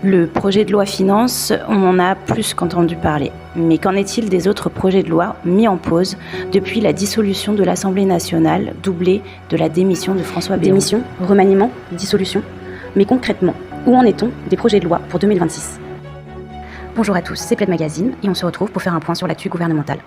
Le projet de loi finance, on en a plus qu'entendu parler. Mais qu'en est-il des autres projets de loi mis en pause depuis la dissolution de l'Assemblée nationale, doublée de la démission de François Bayrou? Démission, remaniement, dissolution. Mais concrètement, où en est-on des projets de loi pour 2026? Bonjour à tous, c'est Plaid Magazine et on se retrouve pour faire un point sur l'actu gouvernementale.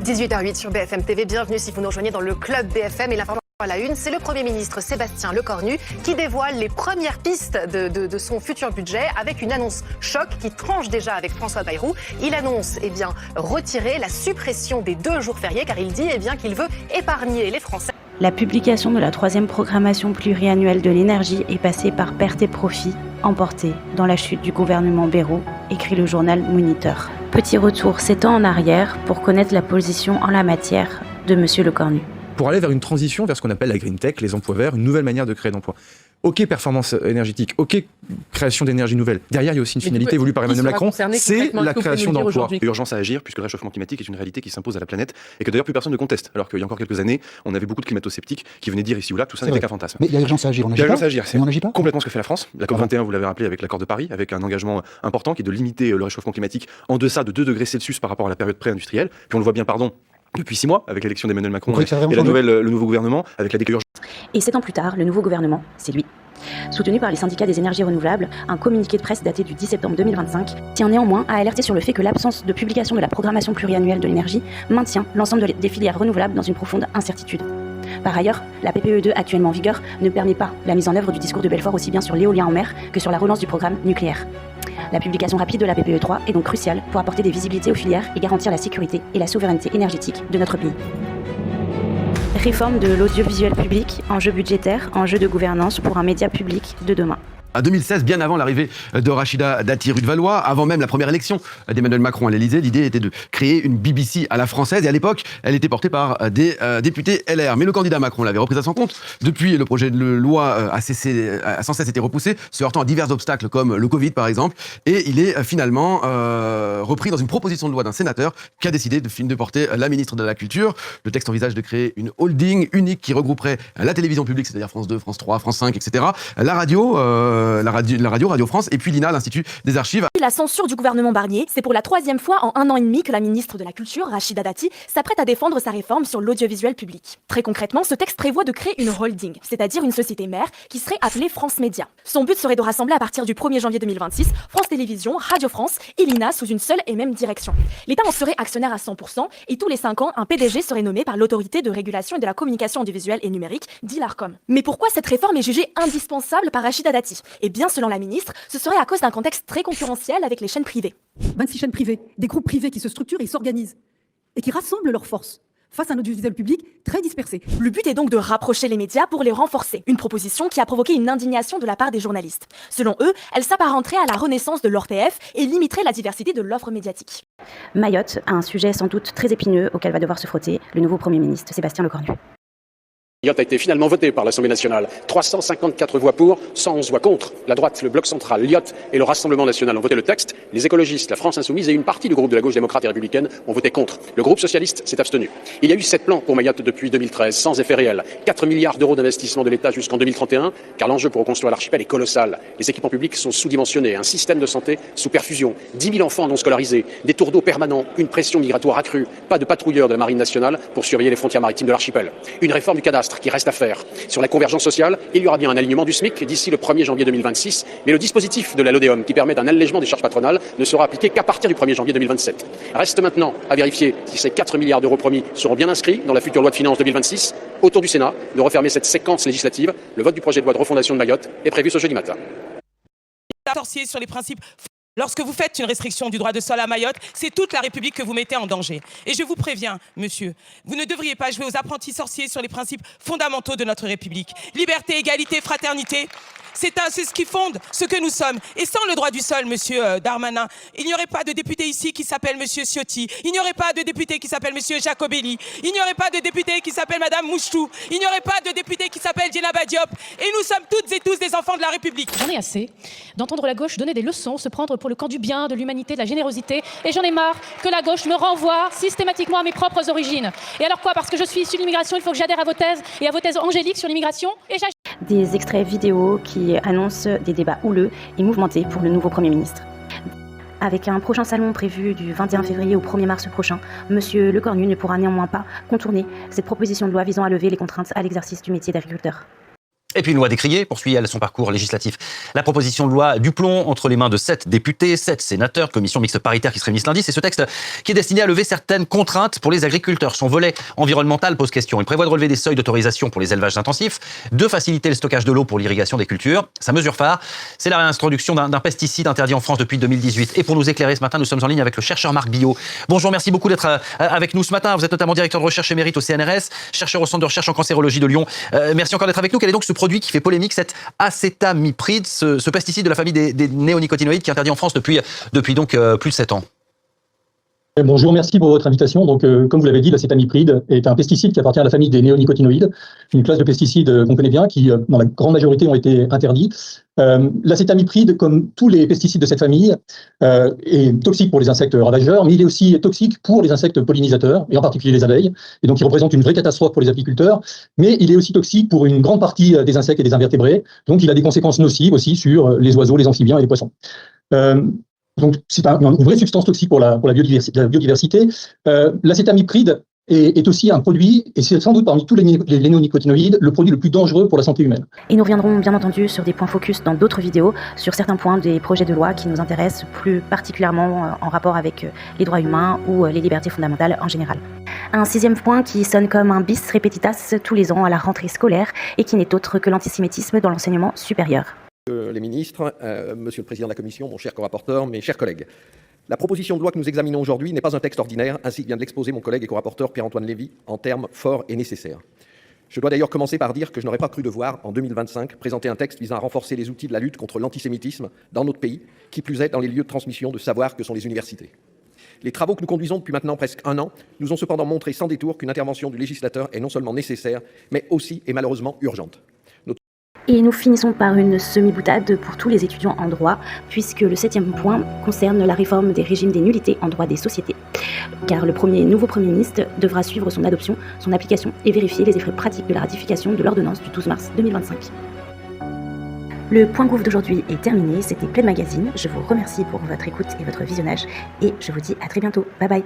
18h08 sur BFM TV, bienvenue si vous nous rejoignez dans le club BFM et l'information à la une, c'est le Premier ministre Sébastien Lecornu qui dévoile les premières pistes de son futur budget avec une annonce choc qui tranche déjà avec François Bayrou. Il annonce retirer la suppression des 2 jours fériés car il dit qu'il veut épargner les Français. La publication de la 3e programmation pluriannuelle de l'énergie est passée par perte et profit, emportée dans la chute du gouvernement Bayrou, écrit le journal Moniteur. Petit retour 7 ans en arrière pour connaître la position en la matière de M. Lecornu. Pour aller vers une transition vers ce qu'on appelle la green tech, les emplois verts, une nouvelle manière de créer d'emplois. Ok, performance énergétique, ok, création d'énergie nouvelle. Derrière, il y a aussi une finalité voulue par Emmanuel Macron, c'est la création d'emplois. Urgence à agir, puisque le réchauffement climatique est une réalité qui s'impose à la planète et que d'ailleurs plus personne ne conteste. Alors qu'il y a encore quelques années, on avait beaucoup de climato-sceptiques qui venaient dire ici ou là que tout ça n'était qu'un fantasme. Mais il y a urgence à agir, on n'agit pas. Urgence à agir, c'est on n'agit pas. Complètement ce que fait la France. La COP21, vous l'avez rappelé avec l'accord de Paris, avec un engagement important qui est de limiter le réchauffement climatique en deçà de 2 degrés Celsius par rapport à la période pré-industrielle. Puis on le voit bien, depuis 6 mois, avec l'élection d'Emmanuel Macron et le nouveau gouvernement, avec la déclaration. Et 7 ans plus tard, le nouveau gouvernement, c'est lui. Soutenu par les syndicats des énergies renouvelables, un communiqué de presse daté du 10 septembre 2025 tient néanmoins à alerter sur le fait que l'absence de publication de la programmation pluriannuelle de l'énergie maintient l'ensemble des filières renouvelables dans une profonde incertitude. Par ailleurs, la PPE2 actuellement en vigueur ne permet pas la mise en œuvre du discours de Belfort aussi bien sur l'éolien en mer que sur la relance du programme nucléaire. La publication rapide de la PPE3 est donc cruciale pour apporter des visibilités aux filières et garantir la sécurité et la souveraineté énergétique de notre pays. Réforme de l'audiovisuel public, enjeu budgétaire, enjeu de gouvernance pour un média public de demain. En 2016, bien avant l'arrivée de Rachida Dati rue de Valois, avant même la première élection d'Emmanuel Macron à l'Élysée, l'idée était de créer une BBC à la française. Et à l'époque, elle était portée par des députés LR. Mais le candidat Macron l'avait reprise à son compte. Depuis, le projet de loi a sans cesse été repoussé, se heurtant à divers obstacles comme le Covid par exemple. Et il est finalement repris dans une proposition de loi d'un sénateur qui a décidé de porter la ministre de la Culture. Le texte envisage de créer une holding unique qui regrouperait la télévision publique, c'est-à-dire France 2, France 3, France 5, etc. La radio, Radio France, et puis l'INA, l'Institut des Archives. La censure du gouvernement Barnier, c'est pour la 3e fois en 1 an et demi que la ministre de la Culture, Rachida Dati, s'apprête à défendre sa réforme sur l'audiovisuel public. Très concrètement, ce texte prévoit de créer une holding, c'est-à-dire une société mère qui serait appelée France Média. Son but serait de rassembler à partir du 1er janvier 2026 France Télévisions, Radio France et l'INA sous une seule et même direction. L'État en serait actionnaire à 100% et tous les 5 ans, un PDG serait nommé par l'autorité de régulation et de la communication audiovisuelle et numérique, dit l'ARCOM. Mais pourquoi cette réforme est jugée indispensable par Rachida Dati? Eh bien, selon la ministre, ce serait à cause d'un contexte très concurrentiel avec les chaînes privées. 26 chaînes privées, des groupes privés qui se structurent et s'organisent, et qui rassemblent leurs forces face à un audiovisuel public très dispersé. Le but est donc de rapprocher les médias pour les renforcer. Une proposition qui a provoqué une indignation de la part des journalistes. Selon eux, elle s'apparenterait à la renaissance de l'ORTF et limiterait la diversité de l'offre médiatique. Mayotte a un sujet sans doute très épineux auquel va devoir se frotter le nouveau Premier ministre Sébastien Lecornu. Mayotte a été finalement voté par l'Assemblée nationale. 354 voix pour, 111 voix contre. La droite, le bloc central, l'IOT et le Rassemblement national ont voté le texte. Les écologistes, la France insoumise et une partie du groupe de la gauche démocrate et républicaine ont voté contre. Le groupe socialiste s'est abstenu. Il y a eu 7 plans pour Mayotte depuis 2013, sans effet réel. 4 milliards d'euros d'investissement de l'État jusqu'en 2031, car l'enjeu pour reconstruire l'archipel est colossal. Les équipements publics sont sous-dimensionnés, un système de santé sous perfusion, 10 000 enfants non scolarisés, des tours d'eau permanents, une pression migratoire accrue, pas de patrouilleurs de la marine nationale pour surveiller les frontières maritimes de l'archipel. Une réforme du cadastre qui reste à faire. Sur la convergence sociale, il y aura bien un alignement du SMIC d'ici le 1er janvier 2026, mais le dispositif de la LODEOM qui permet un allègement des charges patronales ne sera appliqué qu'à partir du 1er janvier 2027. Reste maintenant à vérifier si ces 4 milliards d'euros promis seront bien inscrits dans la future loi de finances 2026. Autour du Sénat, de refermer cette séquence législative, le vote du projet de loi de refondation de Mayotte est prévu ce jeudi matin. Sorcier sur les principes. Lorsque vous faites une restriction du droit de sol à Mayotte, c'est toute la République que vous mettez en danger. Et je vous préviens, monsieur, vous ne devriez pas jouer aux apprentis sorciers sur les principes fondamentaux de notre République. Liberté, égalité, fraternité. C'est ce qui fonde ce que nous sommes. Et sans le droit du sol, monsieur Darmanin, il n'y aurait pas de député ici qui s'appelle monsieur Ciotti. Il n'y aurait pas de député qui s'appelle monsieur Jacobelli. Il n'y aurait pas de député qui s'appelle madame Mouchtou. Il n'y aurait pas de député qui s'appelle Djenaba Diop. Et nous sommes toutes et tous des enfants de la République. J'en ai assez d'entendre la gauche donner des leçons, se prendre pour le camp du bien, de l'humanité, de la générosité. Et j'en ai marre que la gauche me renvoie systématiquement à mes propres origines. Et alors quoi? Parce que je suis issue de l'immigration, il faut que j'adhère à vos thèses et à vos thèses angéliques sur l'immigration. Et des extraits vidéo qui annoncent des débats houleux et mouvementés pour le nouveau Premier ministre. Avec un prochain salon prévu du 21 février au 1er mars prochain, M. Lecornu ne pourra néanmoins pas contourner cette proposition de loi visant à lever les contraintes à l'exercice du métier d'agriculteur. Et puis une loi décriée poursuit, elle, son parcours législatif. La proposition de loi du plomb entre les mains de 7 députés, 7 sénateurs, commission mixte paritaire qui se réunissent lundi. C'est ce texte qui est destiné à lever certaines contraintes pour les agriculteurs. Son volet environnemental pose question. Il prévoit de relever des seuils d'autorisation pour les élevages intensifs, de faciliter le stockage de l'eau pour l'irrigation des cultures. Sa mesure phare, c'est la réintroduction d'un pesticide interdit en France depuis 2018. Et pour nous éclairer ce matin, nous sommes en ligne avec le chercheur Marc Billot. Bonjour, merci beaucoup d'être avec nous ce matin. Vous êtes notamment directeur de recherche émérite au CNRS, chercheur au Centre de recherche en cancérologie de Lyon. Merci encore d'être avec nous. Quel est donc ce produit qui fait polémique, cet acétamipride, ce pesticide de la famille des néonicotinoïdes qui est interdit en France depuis donc plus de 7 ans? Bonjour, merci pour votre invitation. Donc, comme vous l'avez dit, l'acétamipride est un pesticide qui appartient à la famille des néonicotinoïdes, une classe de pesticides qu'on connaît bien, qui, dans la grande majorité, ont été interdits. L'acétamipride, comme tous les pesticides de cette famille, est toxique pour les insectes ravageurs, mais il est aussi toxique pour les insectes pollinisateurs, et en particulier les abeilles. Et donc, il représente une vraie catastrophe pour les apiculteurs, mais il est aussi toxique pour une grande partie des insectes et des invertébrés. Donc, il a des conséquences nocives aussi sur les oiseaux, les amphibiens et les poissons. Donc, c'est une vraie substance toxique pour la biodiversité. L'acétamipride est aussi un produit, et c'est sans doute parmi tous les néonicotinoïdes, le produit le plus dangereux pour la santé humaine. Et nous reviendrons bien entendu sur des points focus dans d'autres vidéos, sur certains points des projets de loi qui nous intéressent plus particulièrement en rapport avec les droits humains ou les libertés fondamentales en général. Un 6e point qui sonne comme un bis repetitas tous les ans à la rentrée scolaire et qui n'est autre que l'antisémitisme dans l'enseignement supérieur. Les ministres, Monsieur le Président de la Commission, mon cher co-rapporteur, mes chers collègues. La proposition de loi que nous examinons aujourd'hui n'est pas un texte ordinaire, ainsi que vient de l'exposer mon collègue et co-rapporteur Pierre-Antoine Lévy, en termes forts et nécessaires. Je dois d'ailleurs commencer par dire que je n'aurais pas cru devoir, en 2025, présenter un texte visant à renforcer les outils de la lutte contre l'antisémitisme dans notre pays, qui plus est dans les lieux de transmission de savoir que sont les universités. Les travaux que nous conduisons depuis maintenant presque 1 an nous ont cependant montré sans détour qu'une intervention du législateur est non seulement nécessaire, mais aussi et malheureusement urgente. Et nous finissons par une semi-boutade pour tous les étudiants en droit, puisque le 7e point concerne la réforme des régimes des nullités en droit des sociétés. Car le nouveau Premier ministre devra suivre son adoption, son application et vérifier les effets pratiques de la ratification de l'ordonnance du 12 mars 2025. Le point Gouv d'aujourd'hui est terminé, c'était Plein Magazine. Je vous remercie pour votre écoute et votre visionnage, et je vous dis à très bientôt. Bye bye.